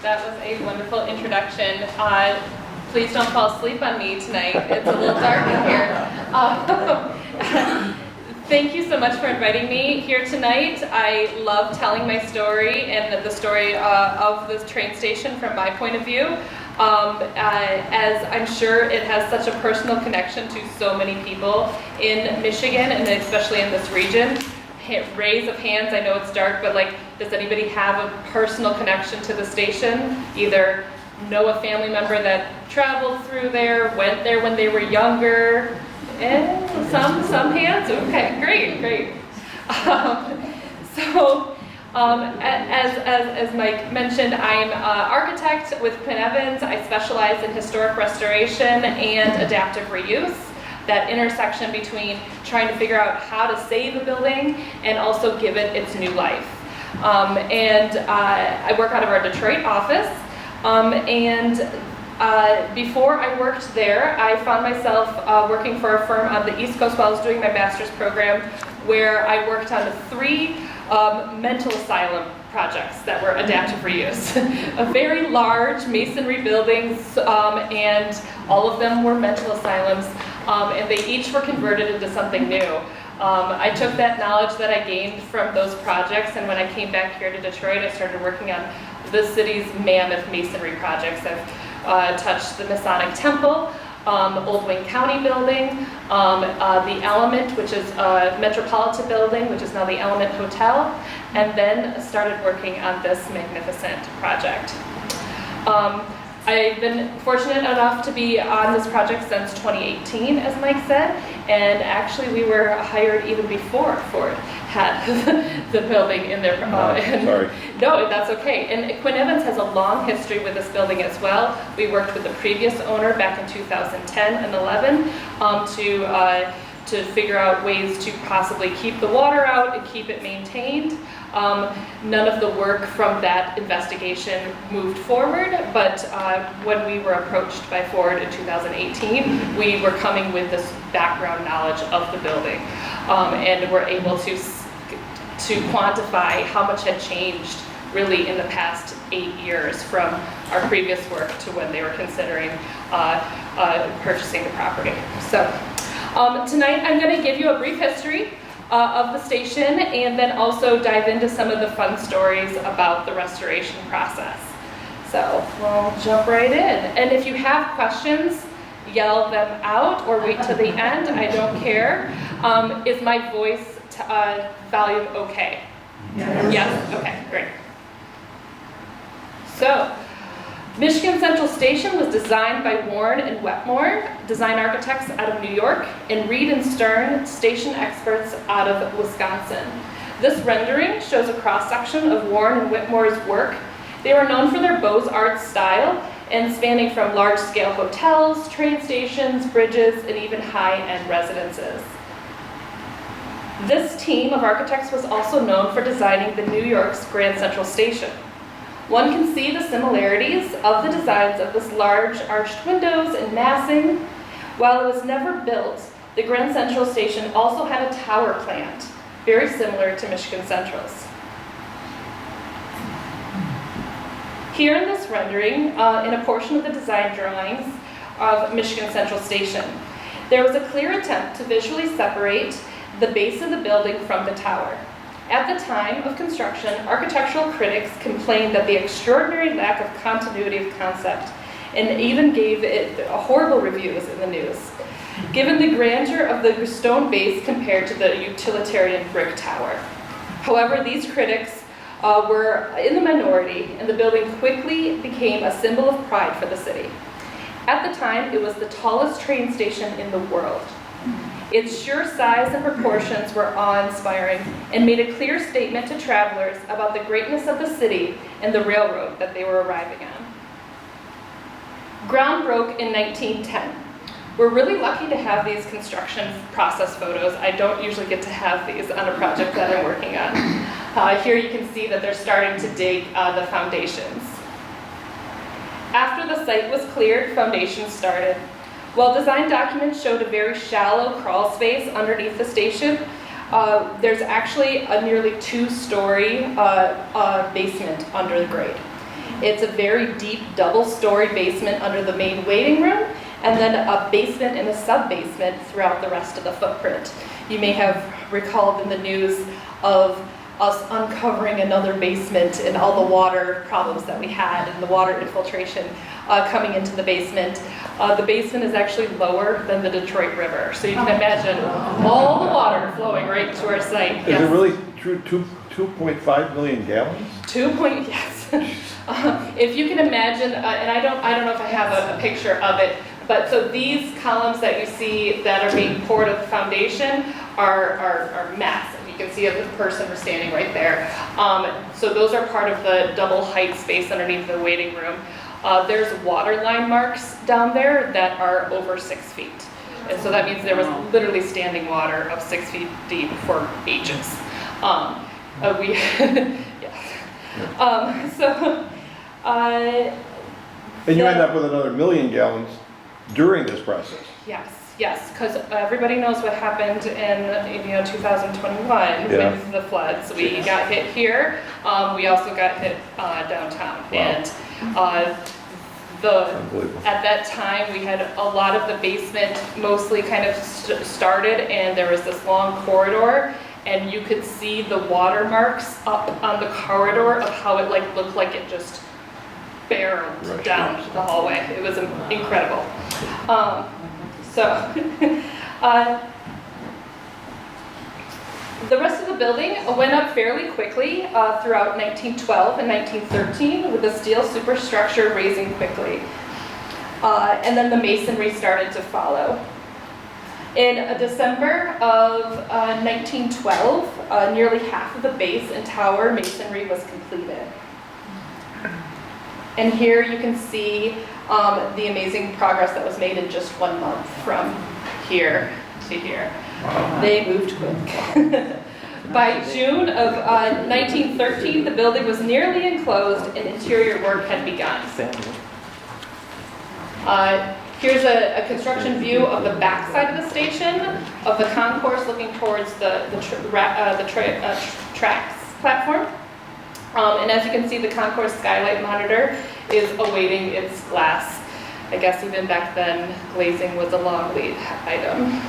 That was a wonderful introduction. Please don't fall asleep on me tonight. It's a little dark in here. Thank you so much for inviting me here tonight. I love telling my story and the story of the train station from my point of view, as I'm sure it has such a personal connection to so many people in Michigan and especially in this region. Raise of hands, I know it's dark, but like, does anybody have a personal connection to the station? Either know a family member that traveled through there, went there when they were younger? Some hands? Okay, great. As Mike mentioned, I'm an architect with Quinn Evans. I specialize in historic restoration and adaptive reuse, that intersection between trying to figure out how to save a building and also give it its new life. I work out of our Detroit office, before I worked there, I found myself working for a firm on the East Coast while I was doing my master's program, where I worked on 3 mental asylum projects that were adaptive reuse. A very large masonry buildings, and all of them were mental asylums, and they each were converted into something new. I took that knowledge that I gained from those projects, and when I came back here to Detroit, I started working on the city's mammoth masonry projects. I've touched the Masonic Temple, Old Wayne County building, the Element, which is a metropolitan building, which is now the Element Hotel, and then started working on this magnificent project. I've been fortunate enough to be on this project since 2018, as Mike said, and actually we were hired even before Ford had the building in their... Sorry. No, that's okay. And Quinn Evans has a long history with this building as well. We worked with the previous owner back in 2010 and 11 to figure out ways to possibly keep the water out and keep it maintained. None of the work from that investigation moved forward, but when we were approached by Ford in 2018, we were coming with this background knowledge of the building, and were able to quantify how much had changed really in the past 8 years from our previous work to when they were considering purchasing the property. So tonight I'm going to give you a brief history of the station, and then also dive into some of the fun stories about the restoration process. So we'll jump right in. And if you have questions, yell them out or wait till the end. I don't care. Is my voice volume okay? Yes? Okay, great. So, Michigan Central Station was designed by Warren and Wetmore, design architects out of New York, and Reed and Stern, station experts out of Wisconsin. This rendering shows a cross-section of Warren and Wetmore's work. They were known for their Beaux-Arts style and spanning from large-scale hotels, train stations, bridges, and even high-end residences. This team of architects was also known for designing the New York's Grand Central Station. One can see the similarities of the designs of this large arched windows and massing. While it was never built, the Grand Central Station also had a tower plant, very similar to Michigan Central's. Here in this rendering, in a portion of the design drawings of Michigan Central Station, there was a clear attempt to visually separate the base of the building from the tower. At the time of construction, architectural critics complained that the extraordinary lack of continuity of concept, and even gave it horrible reviews in the news, given the grandeur of the stone base compared to the utilitarian brick tower. However, these critics were in the minority, and the building quickly became a symbol of pride for the city. At the time, it was the tallest train station in the world. Its sheer size and proportions were awe-inspiring and made a clear statement to travelers about the greatness of the city and the railroad that they were arriving on. Ground broke in 1910. We're really lucky to have these construction process photos. I don't usually get to have these on a project that I'm working on. Here you can see that they're starting to dig the foundations. After the site was cleared, foundations started. While design documents showed a very shallow crawl space underneath the station, there's actually a nearly 2-story basement under the grade. It's a very deep double-story basement under the main waiting room, and then a basement and a sub-basement throughout the rest of the footprint. You may have recalled in the news of us uncovering another basement and all the water problems that we had and the water infiltration coming into the basement. The basement is actually lower than the Detroit River, so you can imagine all the water flowing right into our site. Is it really true? 2.5 million gallons? Yes. If you can imagine, and I don't know if I have a picture of it, but so these columns that you see that are being poured at the foundation are massive. You can see the person who's standing right there. So those are part of the double height space underneath the waiting room. There's water line marks down there that are over 6 feet. And so that means there was literally standing water of 6 feet deep for ages. And you end up with another 1 million gallons during this process. Yes, because everybody knows what happened in 2021 with the floods. We got hit here. We also got hit downtown. Wow. And at that time we had a lot of the basement mostly kind of started, and there was this long corridor, and you could see the water marks up on the corridor of how it looked like it just barreled down the hallway. It was incredible. The rest of the building went up fairly quickly throughout 1912 and 1913, with the steel superstructure raising quickly. And then the masonry started to follow. In December of 1912, nearly half of the base and tower masonry was completed. And here you can see the amazing progress that was made in just 1 month from here to here. They moved quick. By June of 1913, the building was nearly enclosed and interior work had begun. Here's a construction view of the back side of the station, of the concourse looking towards the tracks platform. And as you can see, the concourse skylight monitor is awaiting its glass. I guess even back then, glazing was a long lead item.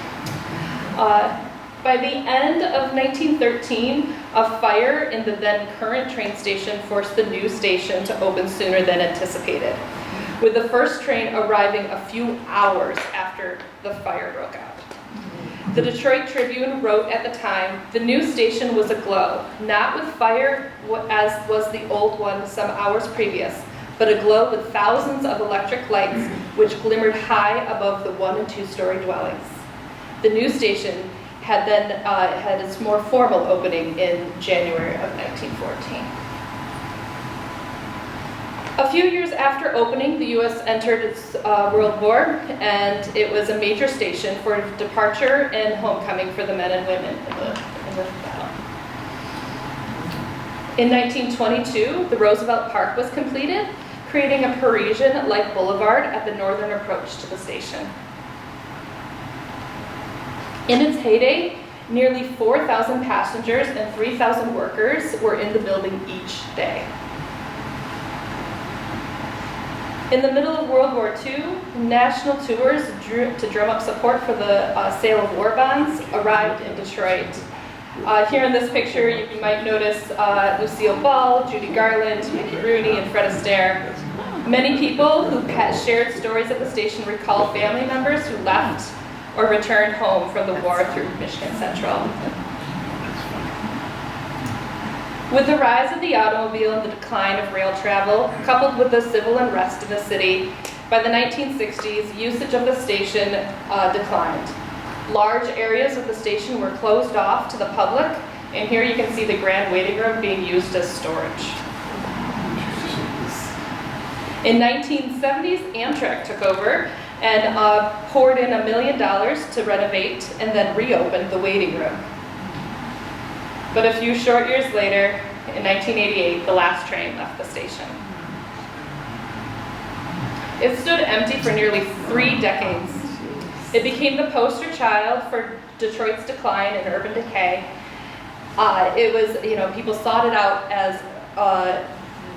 By the end of 1913, a fire in the then current train station forced the new station to open sooner than anticipated, with the first train arriving a few hours after the fire broke out. The Detroit Tribune wrote at the time, "The new station was aglow, not with fire as was the old one some hours previous, but aglow with thousands of electric lights which glimmered high above the 1- and 2-story dwellings." The new station had then had its more formal opening in January of 1914. A few years after opening, the U.S. entered its World War, and it was a major station for departure and homecoming for the men and women in the battle. In 1922, the Roosevelt Park was completed, creating a Parisian-like boulevard at the northern approach to the station. In its heyday, nearly 4,000 passengers and 3,000 workers were in the building each day. In the middle of World War II, national tours to drum up support for the sale of war bonds arrived in Detroit. Here in this picture, you might notice Lucille Ball, Judy Garland, Mickey Rooney, and Fred Astaire. Many people who had shared stories at the station recall family members who left or returned home from the war through Michigan Central. With the rise of the automobile and the decline of rail travel, coupled with the civil unrest in the city, by the 1960s, usage of the station declined. Large areas of the station were closed off to the public, and here you can see the grand waiting room being used as storage. In 1970s, Amtrak took over and poured in $1 million to renovate and then reopen the waiting room. But a few short years later, in 1988, the last train left the station. It stood empty for nearly 3 decades. It became the poster child for Detroit's decline and urban decay. It was, people sought it out as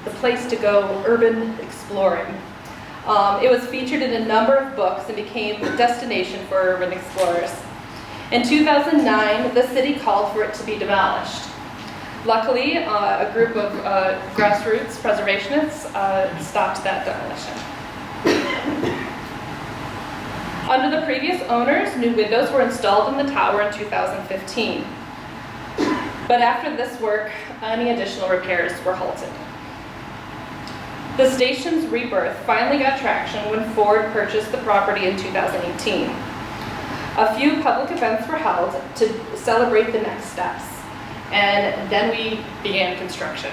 the place to go urban exploring. It was featured in a number of books and became the destination for urban explorers. In 2009, the city called for it to be demolished. Luckily, a group of grassroots preservationists stopped that demolition. Under the previous owners, new windows were installed in the tower in 2015. But after this work, any additional repairs were halted. The station's rebirth finally got traction when Ford purchased the property in 2018. A few public events were held to celebrate the next steps, and then we began construction.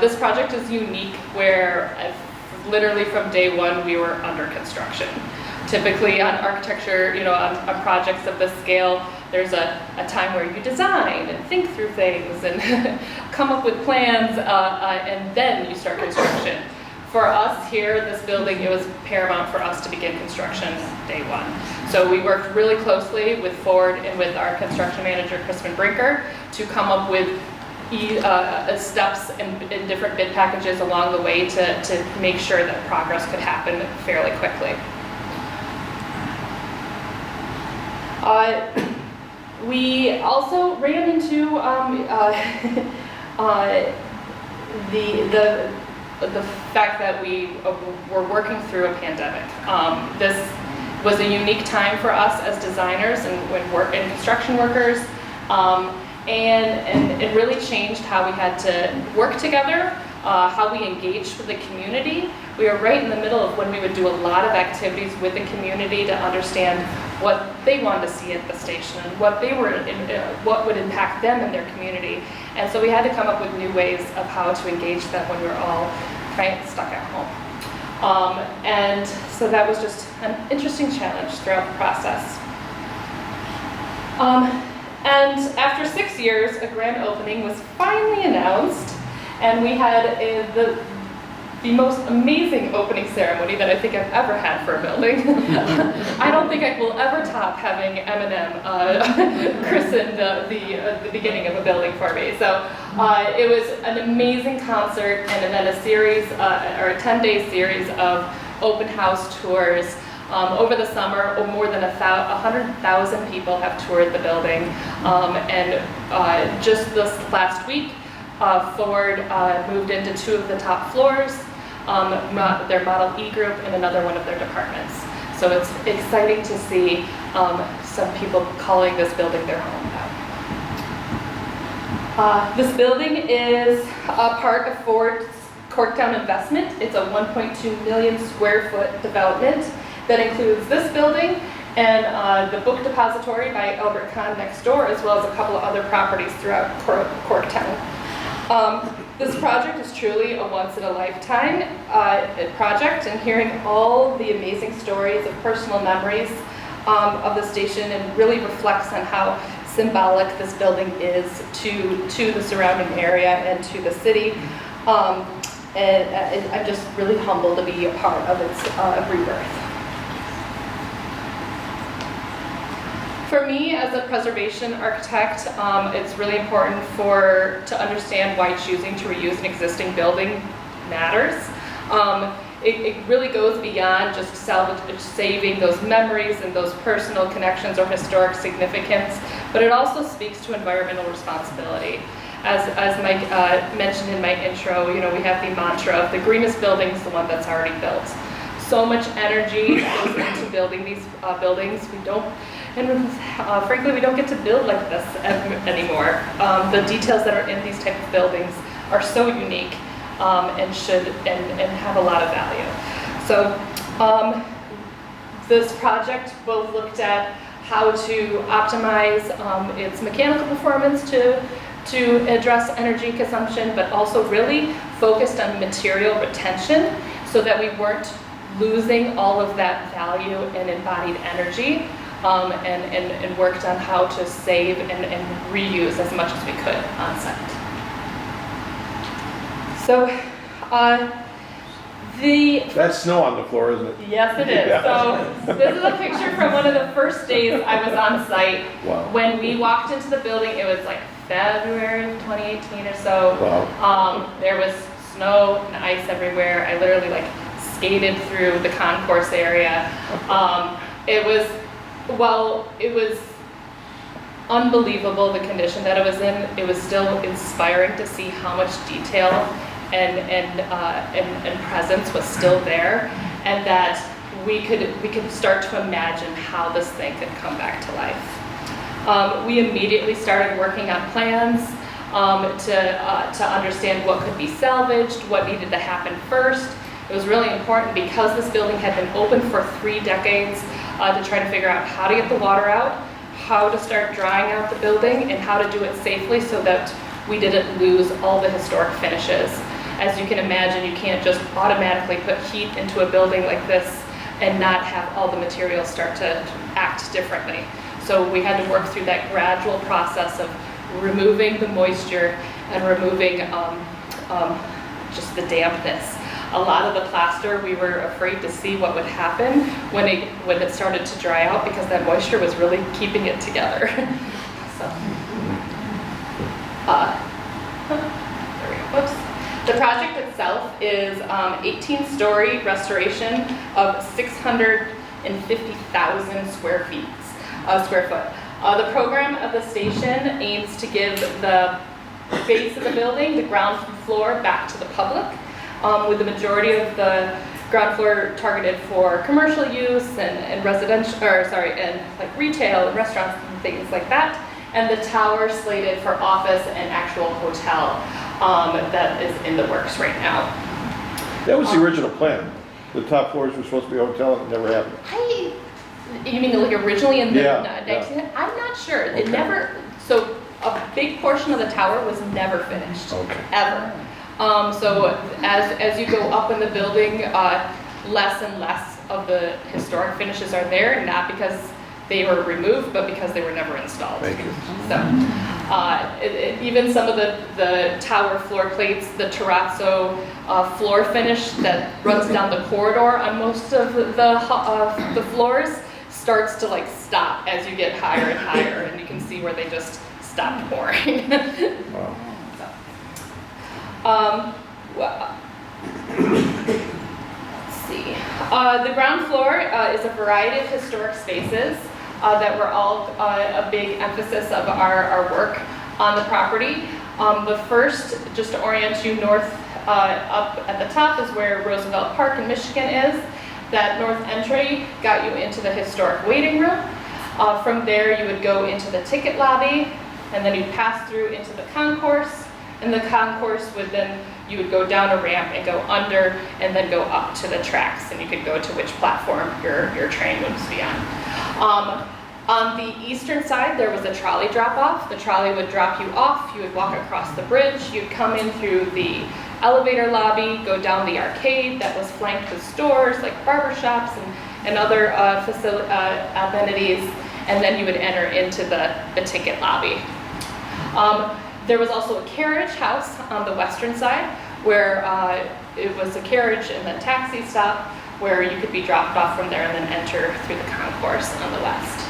This project is unique where literally from day one we were under construction. Typically on architecture, on projects of this scale, there's a time where you design and think through things and come up with plans, and then you start construction. For us here, this building, it was paramount for us to begin construction day one. So we worked really closely with Ford and with our construction manager, Crispin Brinker, to come up with steps and different bid packages along the way to make sure that progress could happen fairly quickly. We also ran into the fact that we were working through a pandemic. This was a unique time for us as designers and construction workers, and it really changed how we had to work together, how we engaged with the community. We were right in the middle of when we would do a lot of activities with the community to understand what they wanted to see at the station and what would impact them and their community. And so we had to come up with new ways of how to engage them when we were all stuck at home. And so that was just an interesting challenge throughout the process. And after 6 years, a grand opening was finally announced, and we had the most amazing opening ceremony that I think I've ever had for a building. I don't think I will ever top having Eminem christen the beginning of a building for me. So it was an amazing concert, and then a series, or a 10-day series of open house tours. Over the summer, more than 100,000 people have toured the building. And just this last week, Ford moved into 2 of the top floors, their Model E group and another one of their departments. So it's exciting to see some people calling this building their home now. This building is a part of Ford's Corktown investment. It's a 1.2 million square foot development that includes this building and the book depository by Albert Kahn next door, as well as a couple of other properties throughout Corktown. This project is truly a once-in-a-lifetime project, and hearing all the amazing stories of personal memories of the station, and really reflects on how symbolic this building is to the surrounding area and to the city. And I'm just really humbled to be a part of its rebirth. For me, as a preservation architect, it's really important to understand why choosing to reuse an existing building matters. It really goes beyond just saving those memories and those personal connections or historic significance, but it also speaks to environmental responsibility. As Mike mentioned in my intro, we have the mantra of the greenest building is the one that's already built. So much energy goes into building these buildings. Frankly, we don't get to build like this anymore. The details that are in these type of buildings are so unique and have a lot of value. So this project both looked at how to optimize its mechanical performance to address energy consumption, but also really focused on material retention so that we weren't losing all of that value and embodied energy, and worked on how to save and reuse as much as we could on site. So That's snow on the floor, isn't it? Yes, it is. Yeah. So this is a picture from one of the first days I was on site. Wow. When we walked into the building, it was like February of 2018 or so. Wow. There was snow and ice everywhere. I literally like skated through the concourse area. It was unbelievable the condition that it was in. It was still inspiring to see how much detail and presence was still there, and that we could start to imagine how this thing could come back to life. We immediately started working on plans to understand what could be salvaged, what needed to happen first. It was really important because this building had been open for 3 decades to try to figure out how to get the water out, how to start drying out the building, and how to do it safely so that we didn't lose all the historic finishes. As you can imagine, you can't just automatically put heat into a building like this and not have all the materials start to act differently. So we had to work through that gradual process of removing the moisture and removing just the dampness. A lot of the plaster, we were afraid to see what would happen when it started to dry out, because that moisture was really keeping it together. So, there we go. Whoops. The project itself is 18-story restoration of 650,000 square foot. The program of the station aims to give the base of the building, the ground floor, back to the public, with the majority of the ground floor targeted for commercial use and residential, and like retail and restaurants and things like that, and the tower slated for office and actual hotel that is in the works right now. That was the original plan. The top floors were supposed to be a hotel, and it never happened. You mean like originally in the Yeah, 19? yeah. I'm not sure. It Okay. never. So a big portion of the tower was never finished, Okay. ever. So as you go up in the building, less and less of the historic finishes are there, not because they were removed, but because they were never installed. Thank you. So even some of the tower floor plates, the terrazzo floor finish that runs down the corridor on most of the floors starts to like stop as you get higher and higher, and you can see where they just stopped pouring. Wow. Let's see. The ground floor is a variety of historic spaces that were all a big emphasis of our work on the property. The first, just to orient you north, up at the top is where Roosevelt Park in Michigan is. That north entry got you into the historic waiting room. From there you would go into the ticket lobby, and then you'd pass through into the concourse. And the concourse you would go down a ramp and go under, and then go up to the tracks, and you could go to which platform your train would be on. On the eastern side, there was a trolley drop-off. The trolley would drop you off, you would walk across the bridge, you'd come in through the elevator lobby, go down the arcade that was flanked with stores like barbershops and other amenities, and then you would enter into the ticket lobby. There was also a carriage house on the western side where it was a carriage and then taxi stop where you could be dropped off from there and then enter through the concourse on the west.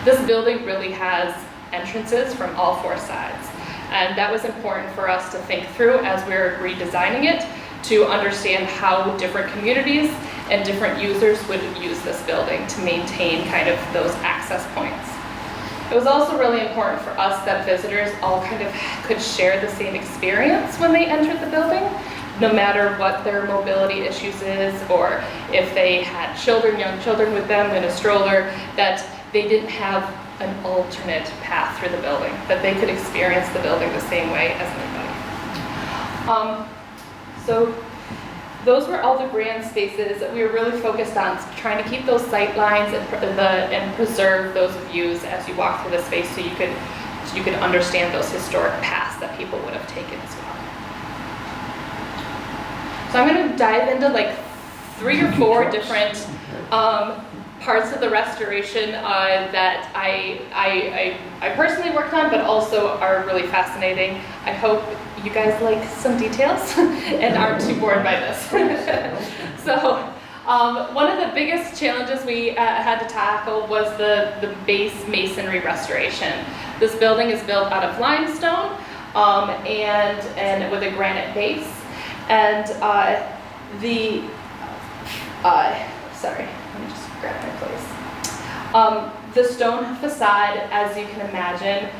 This building really has entrances from all 4 sides, and that was important for us to think through as we're redesigning it, to understand how different communities and different users would use this building to maintain kind of those access points. It was also really important for us that visitors all kind of could share the same experience when they entered the building, no matter what their mobility issues is, or if they had young children with them in a stroller, that they didn't have an alternate path through the building, that they could experience the building the same way as anybody. So those were all the grand spaces that we were really focused on, trying to keep those sight lines and preserve those views as you walk through the space, so you could understand those historic paths that people would have taken as well. So I'm going to dive into like 3 or 4 different parts of the restoration that I personally worked on, but also are really fascinating. I hope you guys like some details and aren't too bored by this. So one of the biggest challenges we had to tackle was the base masonry restoration. This building is built out of limestone and with a granite base. And sorry, let me just grab my place. The stone facade, as you can imagine,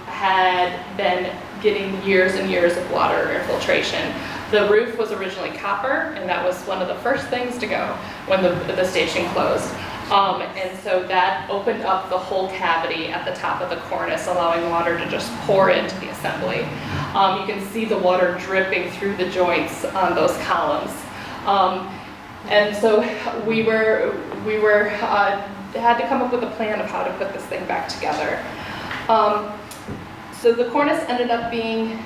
had been getting years and years of water infiltration. The roof was originally copper, and that was one of the first things to go when the station closed. And so that opened up the whole cavity at the top of the cornice, allowing water to just pour into the assembly. You can see the water dripping through the joints on those columns. And so we had to come up with a plan of how to put this thing back together. So the cornice ended up being,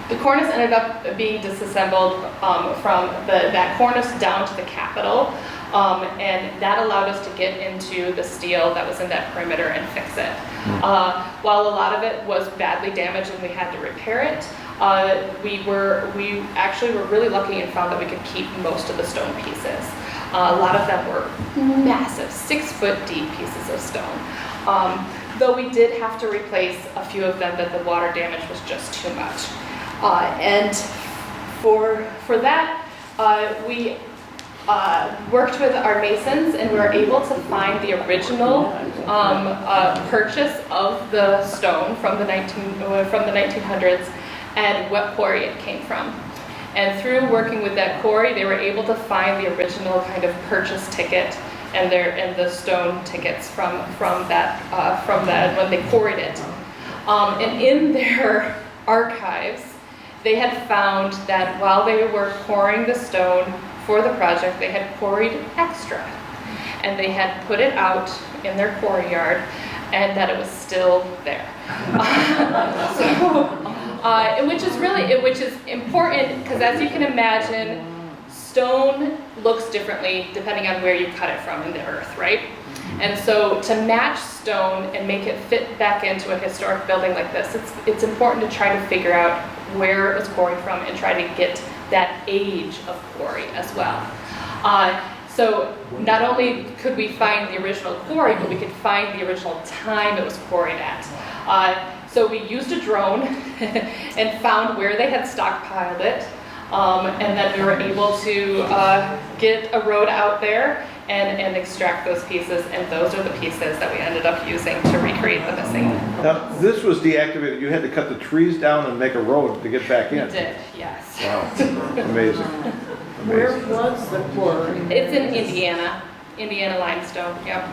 the cornice ended up being disassembled from that cornice down to the capital, and that allowed us to get into the steel that was in that perimeter and fix it. While a lot of it was badly damaged and we had to repair it, we actually were really lucky and found that we could keep most of the stone pieces. A lot of them were massive, 6-foot deep pieces of stone. Though we did have to replace a few of them that the water damage was just too much. And for that, we worked with our masons, and we were able to find the original purchase of the stone from the 1900s and what quarry it came from. And through working with that quarry, they were able to find the original kind of purchase ticket and the stone tickets from that when they quarried it. And in their archives, they had found that while they were quarrying the stone for the project, they had quarried extra. And they had put it out in their quarry yard, and that it was still there. Which is important, because as you can imagine, stone looks differently depending on where you cut it from in the earth, right? And so to match stone and make it fit back into a historic building like this, it's important to try to figure out where it was quarried from and try to get that age of quarry as well. So not only could we find the original quarry, but we could find the original time it was quarried at. So we used a drone and found where they had stockpiled it, and then we were able to get a road out there and extract those pieces, and those are the pieces that we ended up using to recreate the missing. Now, this was deactivated. You had to cut the trees down and make a road to get back in. We did, yes. Wow, amazing. Where was the quarry? It's in Indiana limestone, yep.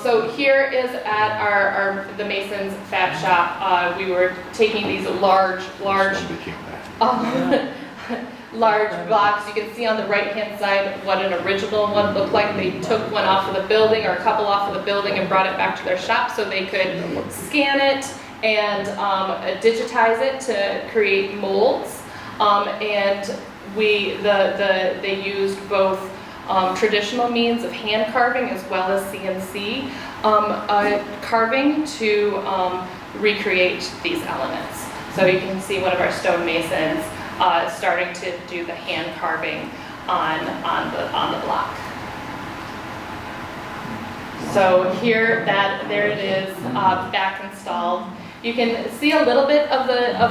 So here is at the Masons fab shop. We were taking these large blocks. You can see on the right-hand side what an original one looked like. They took one off of the building, or a couple off of the building, and brought it back to their shop so they could scan it and digitize it to create molds. And they used both traditional means of hand carving as well as CNC carving to recreate these elements. So you can see one of our stonemasons starting to do the hand carving on the block. So here, there it is, back installed. You can see a little bit of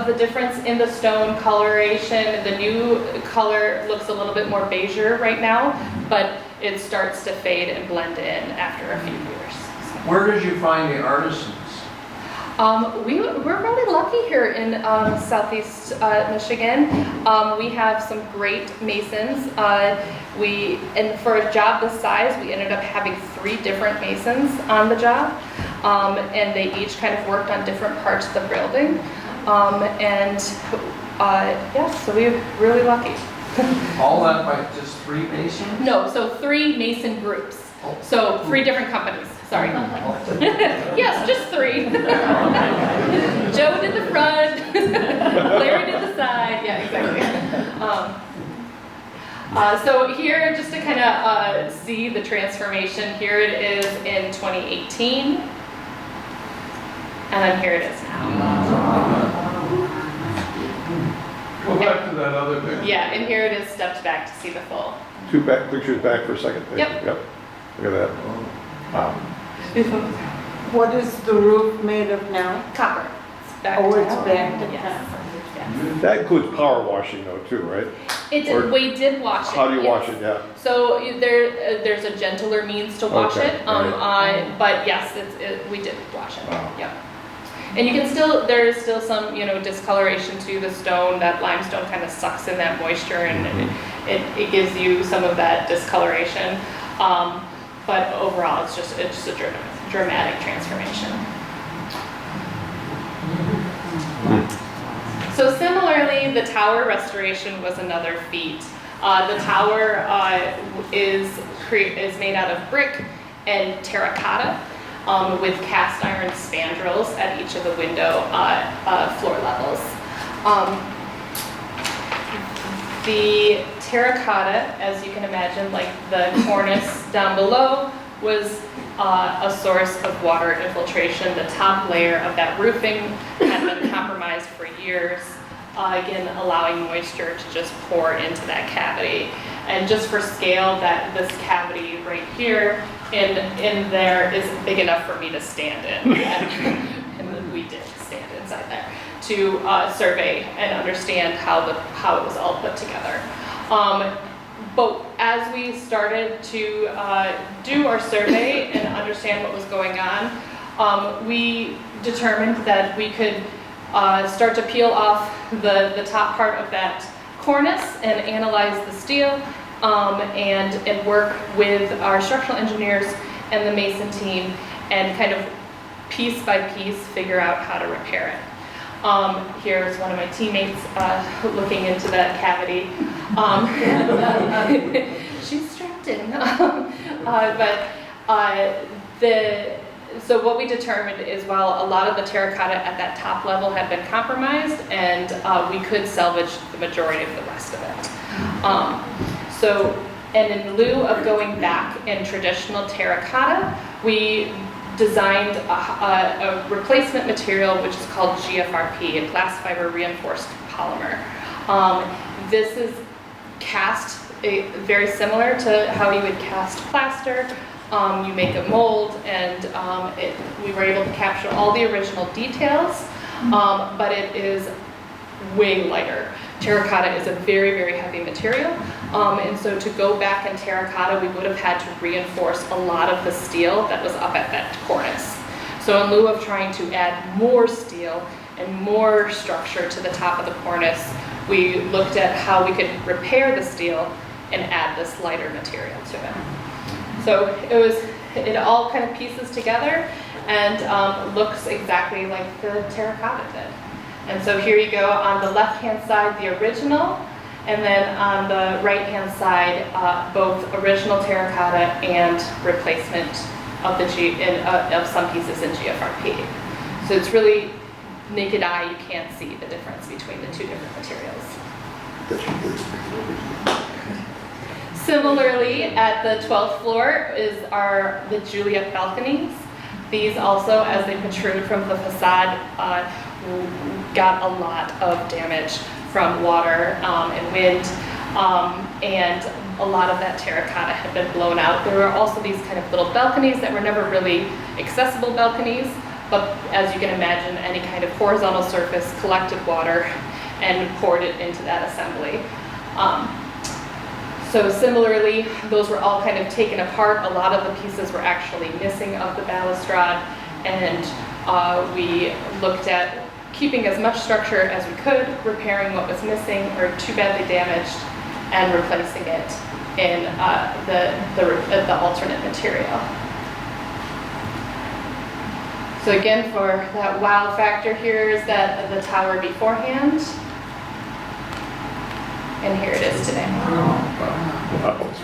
the difference in the stone coloration. The new color looks a little bit more beigeier right now, but it starts to fade and blend in after a few years. Where did you find the artisans? We're really lucky here in Southeast Michigan. We have some great masons. And for a job this size, we ended up having 3 different masons on the job. And they each kind of worked on different parts of the building. So we were really lucky. All that by just 3 masons? No, so 3 mason groups. So 3 different companies, sorry. Yes, just 3. Joe did the front, Larry did the side, yeah, exactly. So here, just to kind of see the transformation, here it is in 2018, and then here it is now. Go back to that other picture. Yeah, and here it is stepped back to see the full. 2 pictures back for a second. Yep. Look at that. Wow. What is the roof made of now? Copper. Oh, it's back to Yes. copper. Yes. That includes power washing though too, right? It we did wash it. How do you yes. wash it, yeah? So there's a gentler means to wash Okay, it, but yes, we did wash it. Wow. Yep. And you can there is still some discoloration to the stone. That limestone kind of sucks in that moisture, and it gives you some of that discoloration. But overall, it's just a dramatic transformation. So similarly, the tower restoration was another feat. The tower is made out of brick and terracotta with cast iron spandrels at each of the window floor levels. The terracotta, as you can imagine, like the cornice down below, was a source of water infiltration. The top layer of that roofing had been compromised for years, again allowing moisture to just pour into that cavity. And just for scale, this cavity right here in there is big enough for me to stand in, and we did stand inside there to survey and understand how it was all put together. But as we started to do our survey and understand what was going on, we determined that we could start to peel off the top part of that cornice and analyze the steel and work with our structural engineers and the mason team and kind of piece by piece figure out how to repair it. Here's one of my teammates looking into that cavity. She's strapped in. So what we determined is while a lot of the terracotta at that top level had been compromised, and we could salvage the majority of the rest of it. And in lieu of going back in traditional terracotta, we designed a replacement material which is called GFRP, a glass fiber reinforced polymer. This is cast very similar to how you would cast plaster. You make a mold, and we were able to capture all the original details, but it is way lighter. Terracotta is a very, very heavy material, and so to go back in terracotta, we would have had to reinforce a lot of the steel that was up at that cornice. So in lieu of trying to add more steel and more structure to the top of the cornice, we looked at how we could repair the steel and add this lighter material to it. So it all kind of pieces together and looks exactly like the terracotta did. And so here you go on the left-hand side, the original, and then on the right-hand side, both original terracotta and replacement of of some pieces in GFRP. So it's really naked eye, you can't see the difference between the two different materials. Similarly, at the 12th floor are the Juliet balconies. These also, as they protrude from the facade, got a lot of damage from water and wind, and a lot of that terracotta had been blown out. There were also these kind of little balconies that were never really accessible balconies, but as you can imagine, any kind of horizontal surface collected water and poured it into that assembly. So similarly, those were all kind of taken apart. A lot of the pieces were actually missing of the balustrade, and we looked at keeping as much structure as we could, repairing what was missing or too badly damaged, and replacing it in the alternate material. So again, for that wow factor, here is the tower beforehand. And here it is today.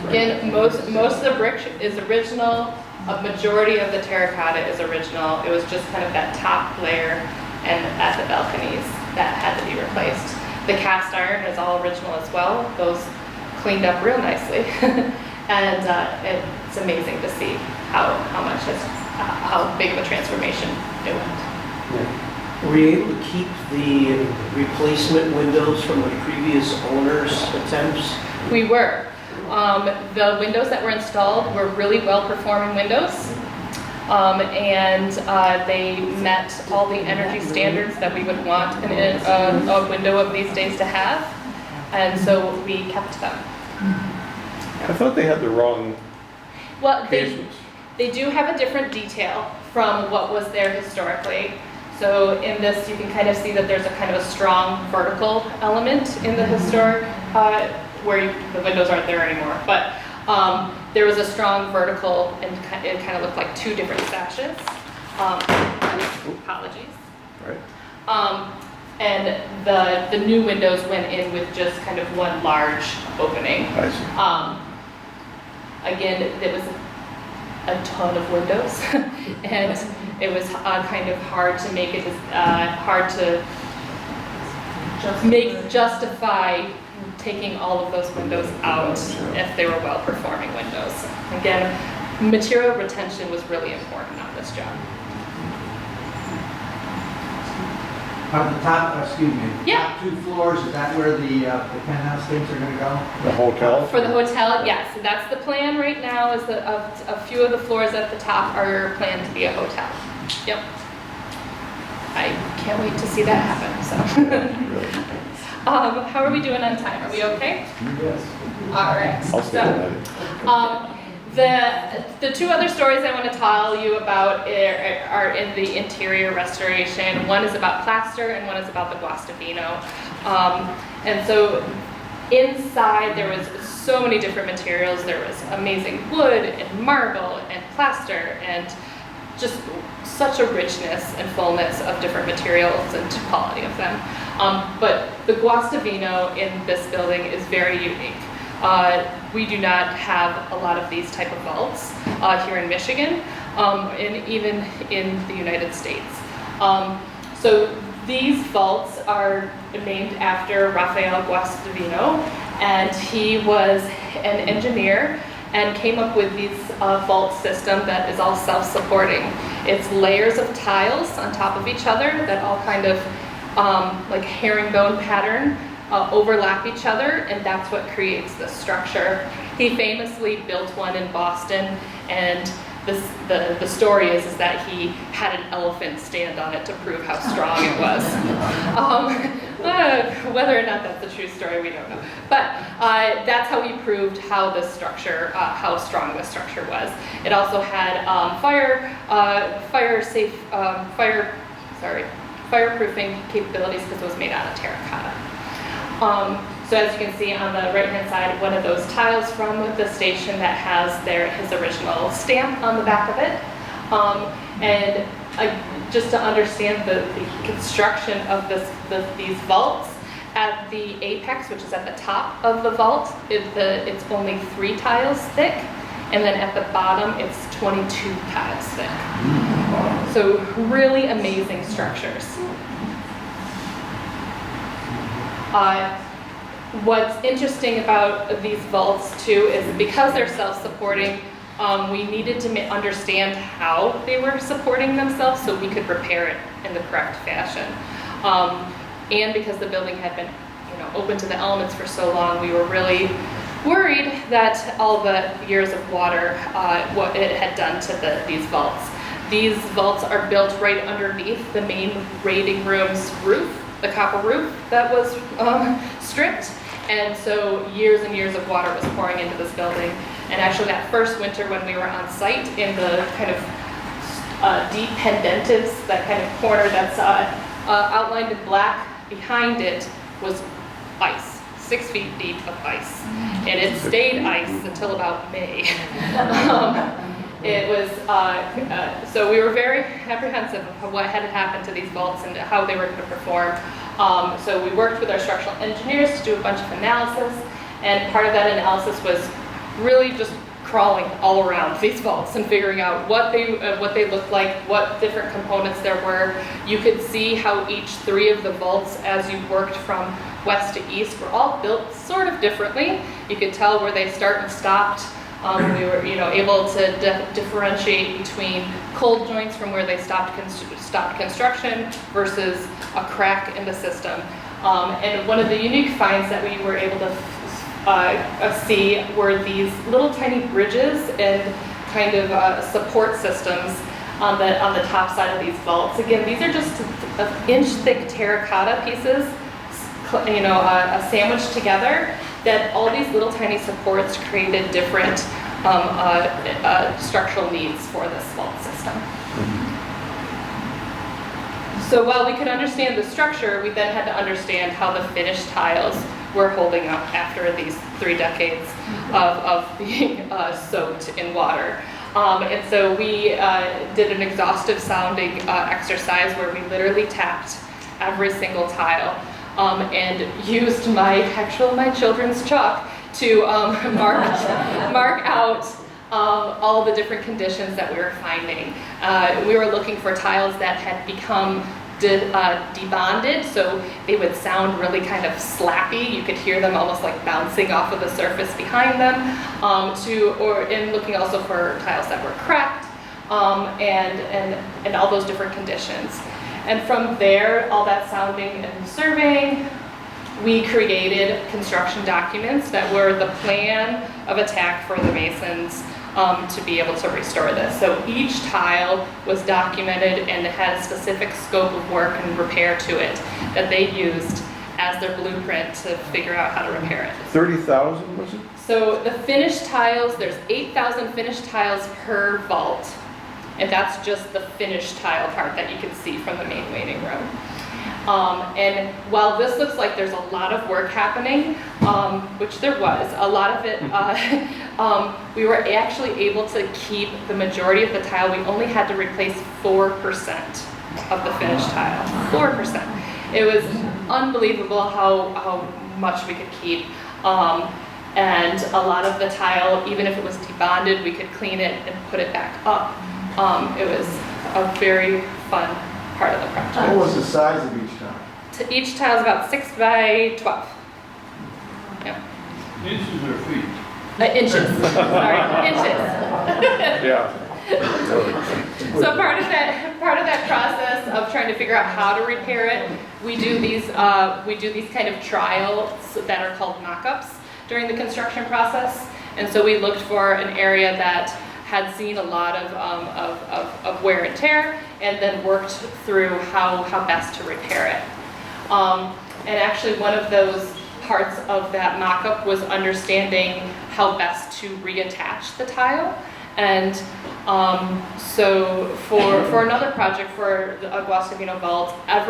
Again, most of the brick is original. A majority of the terracotta is original. It was just kind of that top layer and at the balconies that had to be replaced. The cast iron is all original as well. Those cleaned up real nicely. And it's amazing to see how big of a transformation it went. Were you able to keep the replacement windows from the previous owner's attempts? We were. The windows that were installed were really well-performing windows. and they met all the energy standards that we would want a window of these days to have, and so we kept them. I thought they had the wrong Well, casements. they do have a different detail from what was there historically. So in this, you can kind of see that there's a kind of a strong vertical element in the historic, where the windows aren't there anymore. But there was a strong vertical, and it kind of looked like two different sashes. Apologies. Right. And the new windows went in with just kind of one large opening. I see. Again, it was a ton of windows, and it was kind of hard to make it hard to justify taking all of those windows out if they were well-performing windows. Again, material retention was really important on this job. On the top, excuse me, the Yeah. top 2 floors, is that where the penthouse things are gonna go? The hotel? For the hotel, yes, that's the plan right now, is that a few of the floors at the top are planned to be a hotel. Yep. I can't wait to see that happen, so. Really? How are we doing on time? Are we okay? Yes. All right. I'll stay So, tonight. the two other stories I want to tell you about are in the interior restoration. One is about plaster and one is about the Guastavino. And so inside there was so many different materials. There was amazing wood and marble and plaster and just such a richness and fullness of different materials and quality of them. But the Guastavino in this building is very unique. We do not have a lot of these type of vaults here in Michigan, and even in the United States. So these vaults are named after Raphael Guastavino, and he was an engineer and came up with this vault system that is all self-supporting. It's layers of tiles on top of each other that all kind of like herringbone pattern overlap each other, and that's what creates the structure. He famously built one in Boston, and the story is that he had an elephant stand on it to prove how strong it was. Whether or not that's a true story, we don't know. But that's how he proved how this structure, how strong this structure was. It also had fireproofing capabilities because it was made out of terracotta. So as you can see on the right-hand side, one of those tiles from the station that has his original stamp on the back of it. And just to understand the construction of these vaults, at the apex, which is at the top of the vault, it's only 3 tiles thick, and then at the bottom, it's 22 tiles thick. So really amazing structures. What's interesting about these vaults too is because they're self-supporting, we needed to understand how they were supporting themselves so we could repair it in the correct fashion. And because the building had been, open to the elements for so long, we were really worried that all the years of water, what it had done to these vaults. These vaults are built right underneath the main waiting room's roof, the copper roof that was stripped. And so years and years of water was pouring into this building. And actually that first winter when we were on site in the kind of deep pendentives, that kind of corner that's outlined in black, behind it was ice, 6 feet deep of ice. And it stayed ice until about May. It was, so we were very apprehensive of what had happened to these vaults and how they were going to perform. So we worked with our structural engineers to do a bunch of analysis, and part of that analysis was really just crawling all around these vaults and figuring out what they looked like, what different components there were. You could see how each 3 of the vaults, as you worked from west to east, were all built sort of differently. You could tell where they start and stopped. We were, able to differentiate between cold joints from where they stopped construction versus a crack in the system. And one of the unique finds that we were able to see were these little tiny bridges and kind of support systems on the top side of these vaults. Again, these are just inch-thick terracotta pieces, sandwiched together, that all these little tiny supports created different structural needs for this vault system. So while we could understand the structure, we then had to understand how the finished tiles were holding up after these 3 decades of being soaked in water. And so we did an exhaustive sounding exercise where we literally tapped every single tile and used my children's chalk to mark out all the different conditions that we were finding. We were looking for tiles that had become debonded, so they would sound really kind of slappy. You could hear them almost like bouncing off of the surface behind them. And looking also for tiles that were cracked, and all those different conditions. And from there, all that sounding and surveying, we created construction documents that were the plan of attack for the masons to be able to restore this. So each tile was documented and had a specific scope of work and repair to it that they used as their blueprint to figure out how to repair it. 30,000 was it? So the finished tiles, there's 8,000 finished tiles per vault, and that's just the finished tile part that you can see from the main waiting room. And while this looks like there's a lot of work happening, which there was, a lot of it, we were actually able to keep the majority of the tile. We only had to replace 4% of the finished tile, 4%. It was unbelievable how much we could keep. And a lot of the tile, even if it was debonded, we could clean it and put it back up. It was a very fun part of the project. What was the size of each tile? Each tile is about 6 by 12. Yeah. Inches or feet? Inches. Sorry, inches. Yeah. So part of that process of trying to figure out how to repair it, we do these kind of trials that are called mock-ups during the construction process. And so we looked for an area that had seen a lot of wear and tear, and then worked through how best to repair it. And actually one of those parts of that mock-up was understanding how best to reattach the tile. And so for another project for the Guastavino vault, that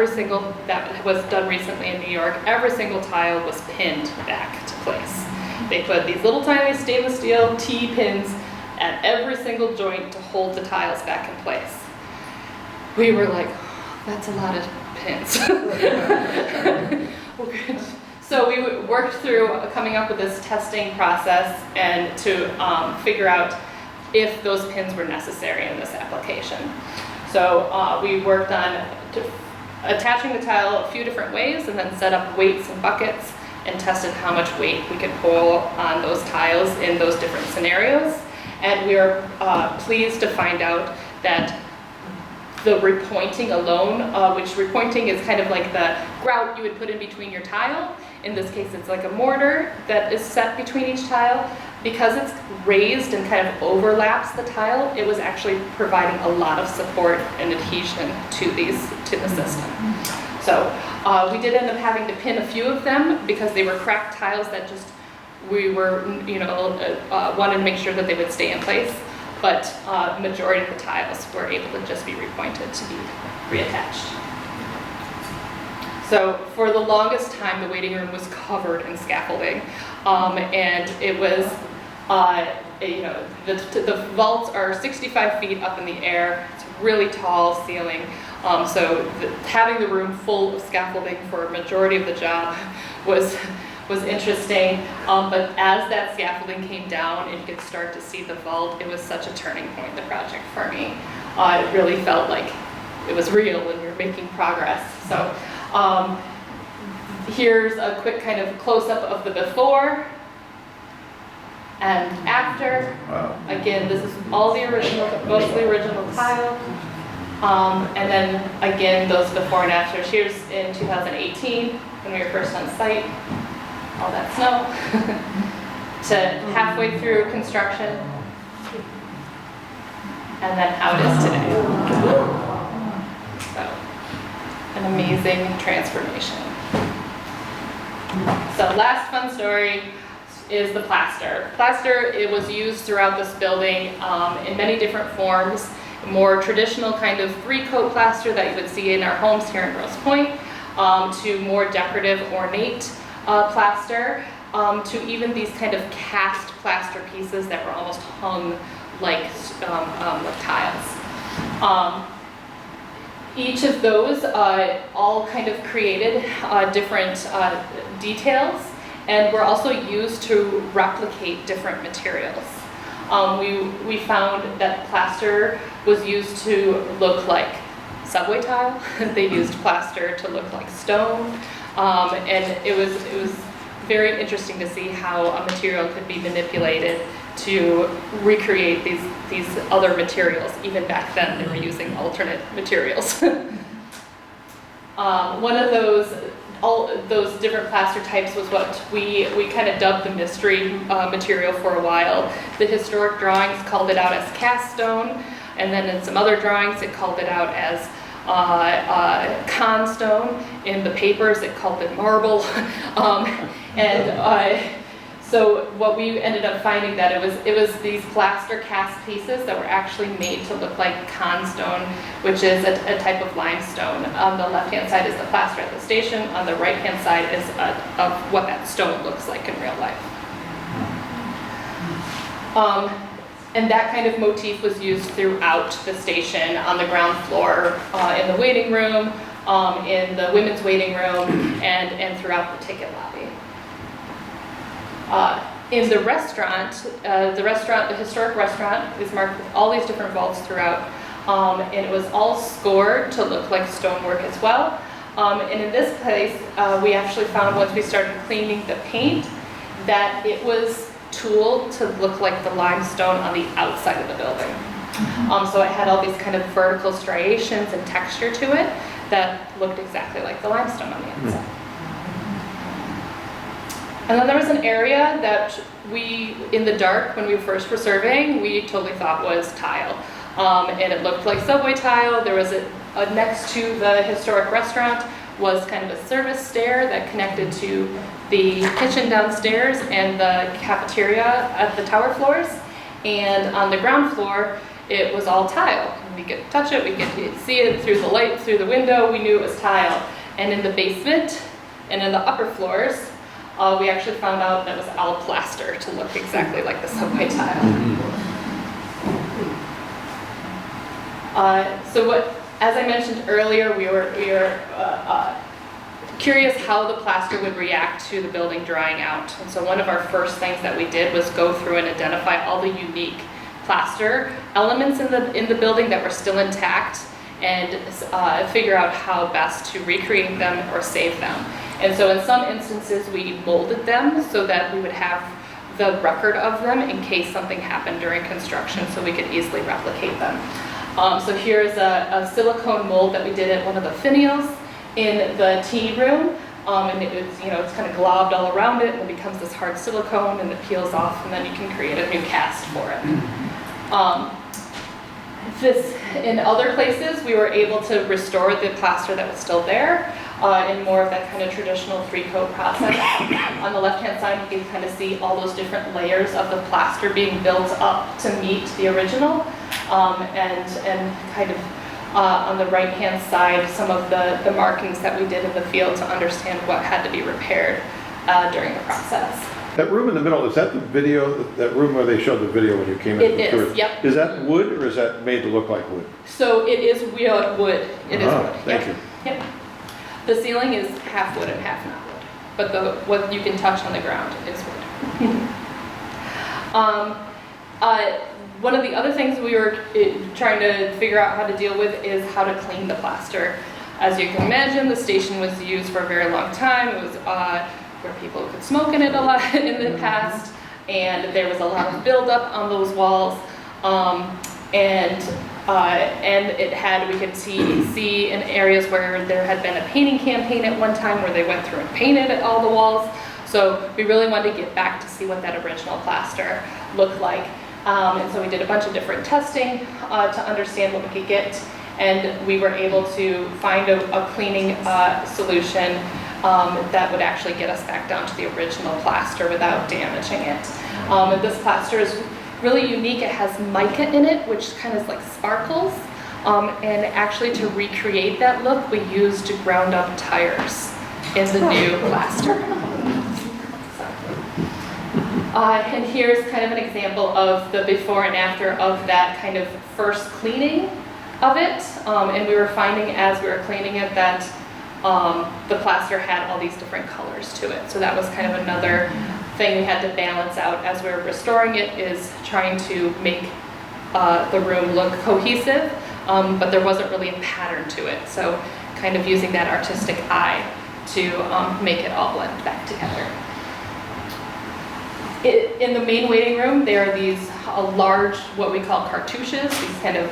was done recently in New York, every single tile was pinned back to place. They put these little tiny stainless steel T-pins at every single joint to hold the tiles back in place. We were like, that's a lot of pins. So we worked through coming up with this testing process and to figure out if those pins were necessary in this application. So we worked on attaching the tile a few different ways, and then set up weights and buckets and tested how much weight we could pull on those tiles in those different scenarios. And we were pleased to find out that the repointing alone, which repointing is kind of like the grout you would put in between your tile. In this case, it's like a mortar that is set between each tile. Because it's raised and kind of overlaps the tile, it was actually providing a lot of support and adhesion to the system. So we did end up having to pin a few of them because they were cracked tiles that just we were, wanted to make sure that they would stay in place. But majority of the tiles were able to just be repointed to be reattached. So for the longest time, the waiting room was covered in scaffolding, and it was, the vaults are 65 feet up in the air. It's a really tall ceiling. So having the room full of scaffolding for a majority of the job was interesting, but as that scaffolding came down and you could start to see the vault, it was such a turning point in the project for me. It really felt like it was real and you're making progress. So here's a quick kind of close-up of the before and after. Wow. Again, this is all the original, most of the original tile. And then again, those before and afters. Here's in 2018 when we were first on site. All that snow, to halfway through construction. and then how it is today. So, an amazing transformation. So last fun story is the plaster. Plaster, it was used throughout this building in many different forms. More traditional kind of 3-coat plaster that you would see in our homes here in Grosse Pointe, to more decorative, ornate plaster, to even these kind of cast plaster pieces that were almost hung like tiles. Each of those all kind of created different details, and were also used to replicate different materials. We found that plaster was used to look like subway tile. They used plaster to look like stone, and it was very interesting to see how a material could be manipulated to recreate these other materials. Even back then, they were using alternate materials. One of those different plaster types was what we kind of dubbed the mystery material for a while. The historic drawings called it out as cast stone, and then in some other drawings it called it out as con stone. In the papers it called it marble. So what we ended up finding that it was these plaster cast pieces that were actually made to look like con stone, which is a type of limestone. On the left-hand side is the plaster at the station. On the right-hand side is of what that stone looks like in real life. And that kind of motif was used throughout the station, on the ground floor, in the waiting room, in the women's waiting room, and throughout the ticket lobby. In the restaurant, the historic restaurant is marked with all these different vaults throughout, and it was all scored to look like stonework as well. And in this place, we actually found, once we started cleaning the paint, that it was tooled to look like the limestone on the outside of the building. So it had all these kind of vertical striations and texture to it that looked exactly like the limestone on the outside. And then there was an area that we, in the dark, when we first were surveying, we totally thought was tile. And it looked like subway tile. There was next to the historic restaurant was kind of a service stair that connected to the kitchen downstairs and the cafeteria at the tower floors. And on the ground floor, it was all tile. We could touch it, we could see it through the light, through the window, we knew it was tile. And in the basement and in the upper floors, we actually found out that it was all plaster to look exactly like the subway tile. As I mentioned earlier, we were curious how the plaster would react to the building drying out. And so one of our first things that we did was go through and identify all the unique plaster elements in the building that were still intact, and figure out how best to recreate them or save them. And so in some instances we molded them so that we would have the record of them in case something happened during construction, so we could easily replicate them. So here's a silicone mold that we did at one of the finials in the tea room. And it's kind of globbed all around it, and it becomes this hard silicone, and it peels off, and then you can create a new cast for it. In other places, we were able to restore the plaster that was still there in more of that kind of traditional 3-coat process. On the left-hand side, you can kind of see all those different layers of the plaster being built up to meet the original, and kind of on the right-hand side, some of the markings that we did in the field to understand what had to be repaired during the process. That room in the middle, is that the video, that room where they showed the video when you came in? It is, yep. Is that wood, or is that made to look like wood? So it is wood. It is wood. Thank you. Yep. The ceiling is half wood and half not wood, but what you can touch on the ground is wood. One of the other things we were trying to figure out how to deal with is how to clean the plaster. As you can imagine, the station was used for a very long time. It was where people could smoke in it a lot in the past, and there was a lot of buildup on those walls, and it had, we could see in areas where there had been a painting campaign at one time where they went through and painted all the walls. So we really wanted to get back to see what that original plaster looked like. And so we did a bunch of different testing to understand what we could get, and we were able to find a cleaning solution that would actually get us back down to the original plaster without damaging it. And this plaster is really unique. It has mica in it, which kind of like sparkles. And actually to recreate that look, we used ground up tires in the new plaster. And here's kind of an example of the before and after of that kind of first cleaning of it. And we were finding as we were cleaning it that the plaster had all these different colors to it. So that was kind of another thing we had to balance out as we were restoring it, is trying to make the room look cohesive, but there wasn't really a pattern to it. So kind of using that artistic eye to make it all blend back together. In the main waiting room, there are these large, what we call cartouches, these kind of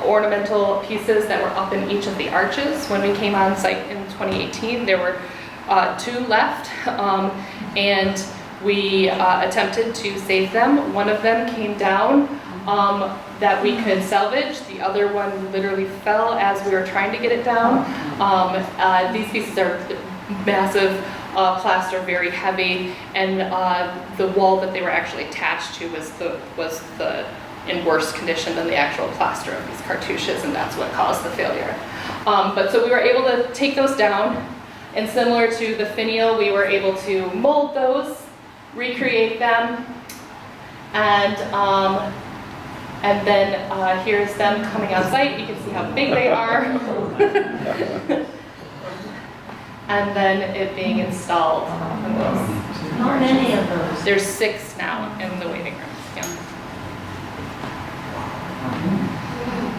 ornamental pieces that were up in each of the arches. When we came on site in 2018, there were 2 left, and we attempted to save them. One of them came down that we could salvage. The other one literally fell as we were trying to get it down. These pieces are massive plaster, very heavy, and the wall that they were actually attached to was in worse condition than the actual plaster of these cartouches, and that's what caused the failure. But so we were able to take those down, and similar to the finial, we were able to mold those, recreate them, and then here's them coming on site. You can see how big they are. And then it being installed. How many of those? There's 6 now in the waiting room. Yeah.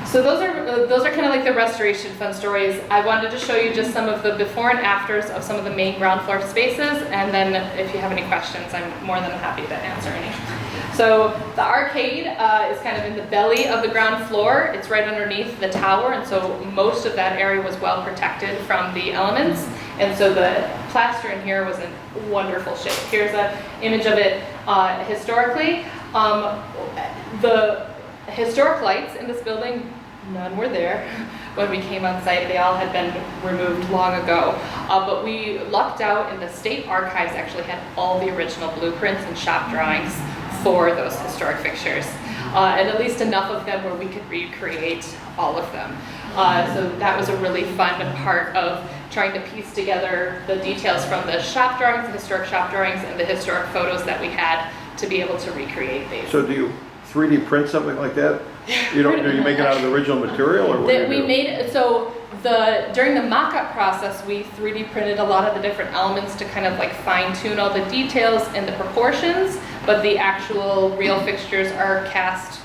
So those are kind of like the restoration fun stories. I wanted to show you just some of the before and afters of some of the main ground floor spaces, and then if you have any questions, I'm more than happy to answer any. So the arcade is kind of in the belly of the ground floor. It's right underneath the tower, and so most of that area was well protected from the elements. And so the plaster in here was in wonderful shape. Here's an image of it historically. The historic lights in this building, none were there when we came on site. They all had been removed long ago. But we lucked out, and the state archives actually had all the original blueprints and shop drawings for those historic fixtures. And at least enough of them where we could recreate all of them. So that was a really fun part of trying to piece together the details from the shop drawings, the historic shop drawings, and the historic photos that we had to be able to recreate these. So do you 3D print something like that? You don't, do you make it out of the original material, or what do you We do? made it, so during the mock-up process, we 3D printed a lot of the different elements to kind of like fine-tune all the details and the proportions, but the actual real fixtures are cast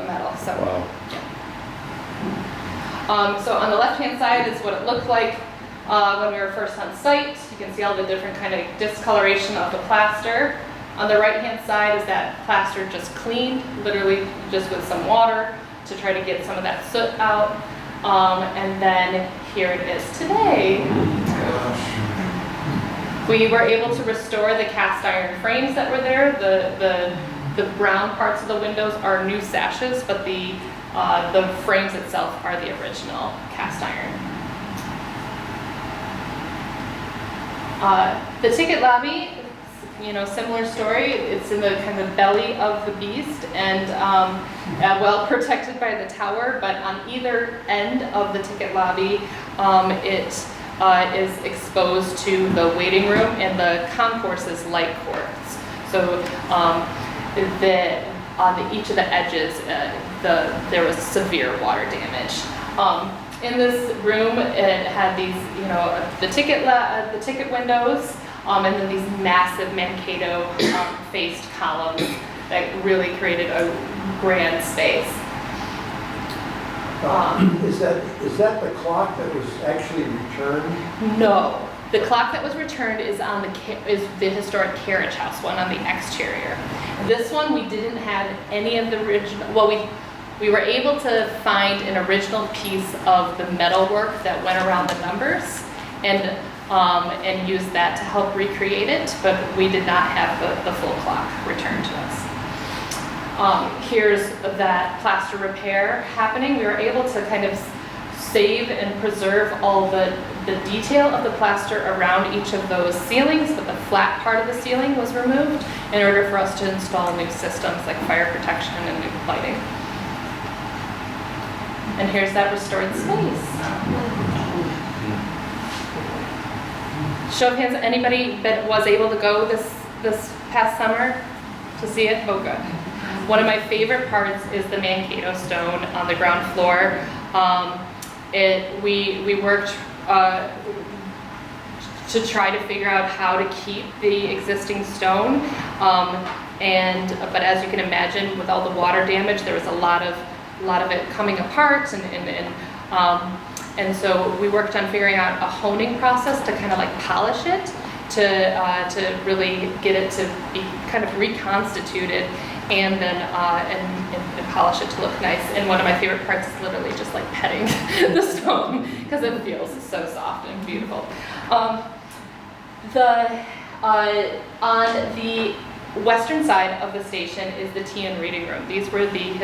metal. So, Wow. yeah. So on the left-hand side is what it looked like when we were first on site. You can see all the different kind of discoloration of the plaster. On the right-hand side is that plaster just cleaned, literally just with some water to try to get some of that soot out. And then here it is today. We were able to restore the cast iron frames that were there. The brown parts of the windows are new sashes, but the frames itself are the original cast iron. The ticket lobby, similar story. It's in the kind of belly of the beast and well protected by the tower, but on either end of the ticket lobby, it is exposed to the waiting room and the concourse's light courts. So on each of the edges, there was severe water damage. In this room, it had these, the ticket windows, and then these massive Mankato faced columns that really created a grand space. Is that the clock that was actually returned? No, the clock that was returned is is the historic carriage house one on the exterior. This one we didn't have any of the original. Well, we were able to find an original piece of the metalwork that went around the numbers, and use that to help recreate it, but we did not have the full clock returned to us. Here's that plaster repair happening. We were able to kind of save and preserve all the detail of the plaster around each of those ceilings, but the flat part of the ceiling was removed in order for us to install new systems like fire protection and new lighting. And here's that restored space. Show of hands, anybody that was able to go this past summer to see it? Oh, good. One of my favorite parts is the Mankato stone on the ground floor. We worked to try to figure out how to keep the existing stone, but as you can imagine, with all the water damage, there was a lot of it coming apart, and so we worked on figuring out a honing process to kind of like polish it, to really get it to be kind of reconstituted, and then and polish it to look nice. And one of my favorite parts is literally just like petting the stone because it feels so soft and beautiful. On the western side of the station is the tea and reading room. These were the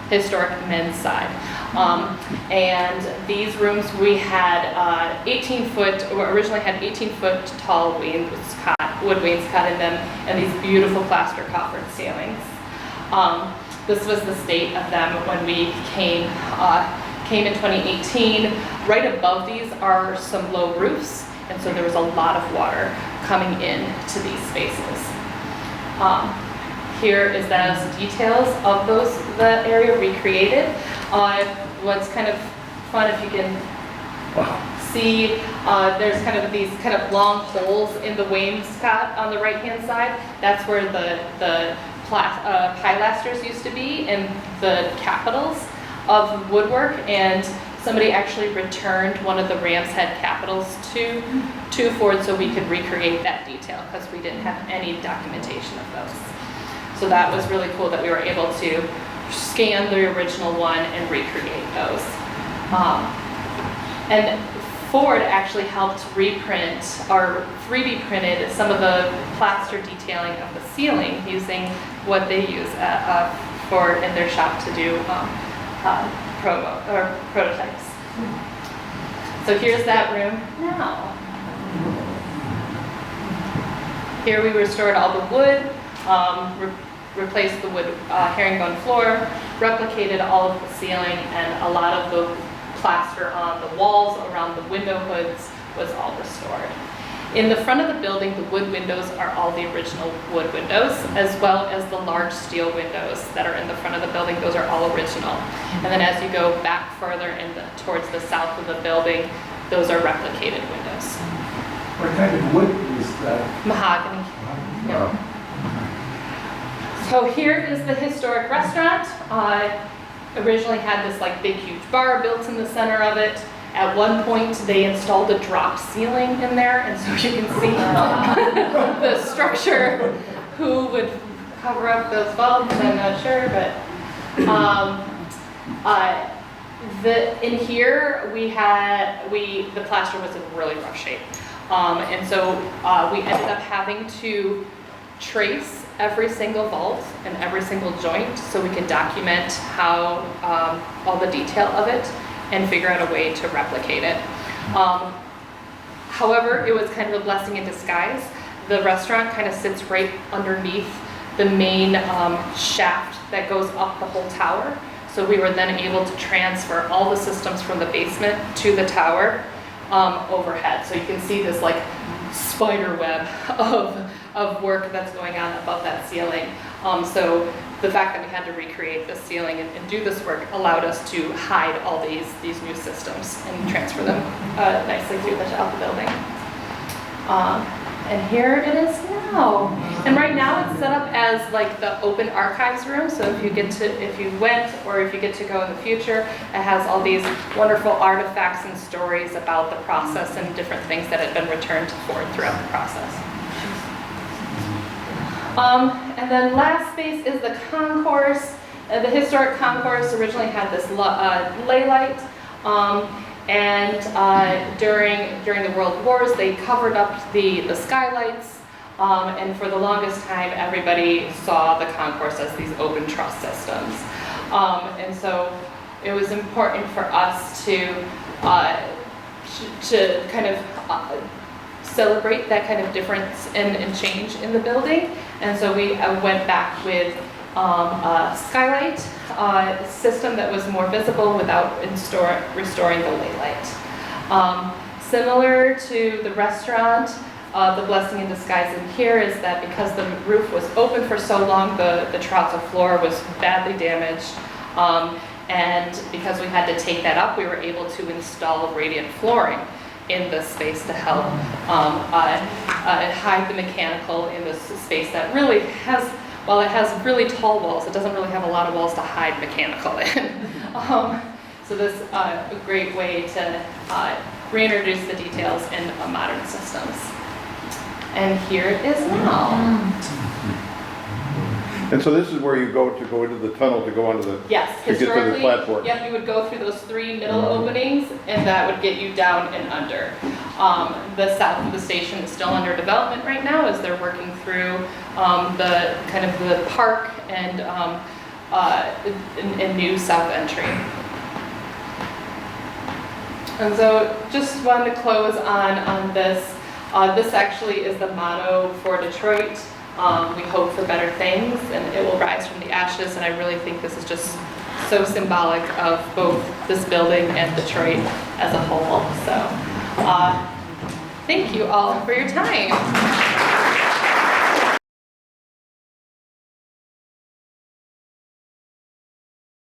historic men's side. And these rooms we had 18-foot, or originally had 18-foot tall wood wainscot in them, and these beautiful plaster coffered ceilings. This was the state of them when we came in 2018. Right above these are some low roofs, and so there was a lot of water coming in to these spaces. Here is those details of the area recreated. What's kind of fun, if you can see, there's kind of these kind of long holes in the wainscot on the right-hand side. That's where the pilasters used to be and the capitals of woodwork, and somebody actually returned one of the ram's head capitals to Ford so we could recreate that detail because we didn't have any documentation of those. So that was really cool that we were able to scan the original one and recreate those. And Ford actually helped reprint or 3D printed some of the plaster detailing of the ceiling using what they use in their shop to do prototypes. So here's that room now. Here we restored all the wood, replaced the wood herringbone floor, replicated all of the ceiling, and a lot of the plaster on the walls around the window hoods was all restored. In the front of the building, the wood windows are all the original wood windows, as well as the large steel windows that are in the front of the building. Those are all original. And then as you go back further towards the south of the building, those are replicated windows. What kind of wood is that? Mahogany. Wow. So here is the historic restaurant. Originally had this like big huge bar built in the center of it. At one point they installed a drop ceiling in there, and so you can see the structure. Who would cover up those bulbs, I'm not sure, but in here the plaster was in really rough shape. And so we ended up having to trace every single vault and every single joint so we could document how all the detail of it and figure out a way to replicate it. However, it was kind of a blessing in disguise. The restaurant kind of sits right underneath the main shaft that goes up the whole tower. So we were then able to transfer all the systems from the basement to the tower overhead. So you can see this like spider web of work that's going on above that ceiling. So the fact that we had to recreate this ceiling and do this work allowed us to hide all these new systems and transfer them nicely out the building. And here it is now. And right now it's set up as like the open archives room. So if you went or if you get to go in the future, it has all these wonderful artifacts and stories about the process and different things that had been returned to Ford throughout the process. And then last space is the concourse. The historic concourse originally had this ley light, and during the World Wars they covered up the skylights And for the longest time, everybody saw the concourse as these open truss systems. And so it was important for us to kind of celebrate that kind of difference and change in the building. And so we went back with a skylight system that was more visible without restoring the laylight. Similar to the restaurant, the blessing in disguise in here is that because the roof was open for so long, the terrazzo floor was badly damaged. And because we had to take that up, we were able to install radiant flooring in this space to help hide the mechanical in this space that really has, while it has really tall walls, it doesn't really have a lot of walls to hide mechanical in. So this is a great way to reintroduce the details in modern systems. And here it is now. And so this is where you go into the tunnel to go onto the, Yes, to get to the historically, platform. yep, you would go through those 3 middle openings, and that would get you down and under. The south of the station is still under development right now as they're working through the kind of the park and new south entry. And so just wanted to close on this. This actually is the motto for Detroit. We hope for better things, and it will rise from the ashes, and I really think this is just so symbolic of both this building and Detroit as a whole. So thank you all for your time.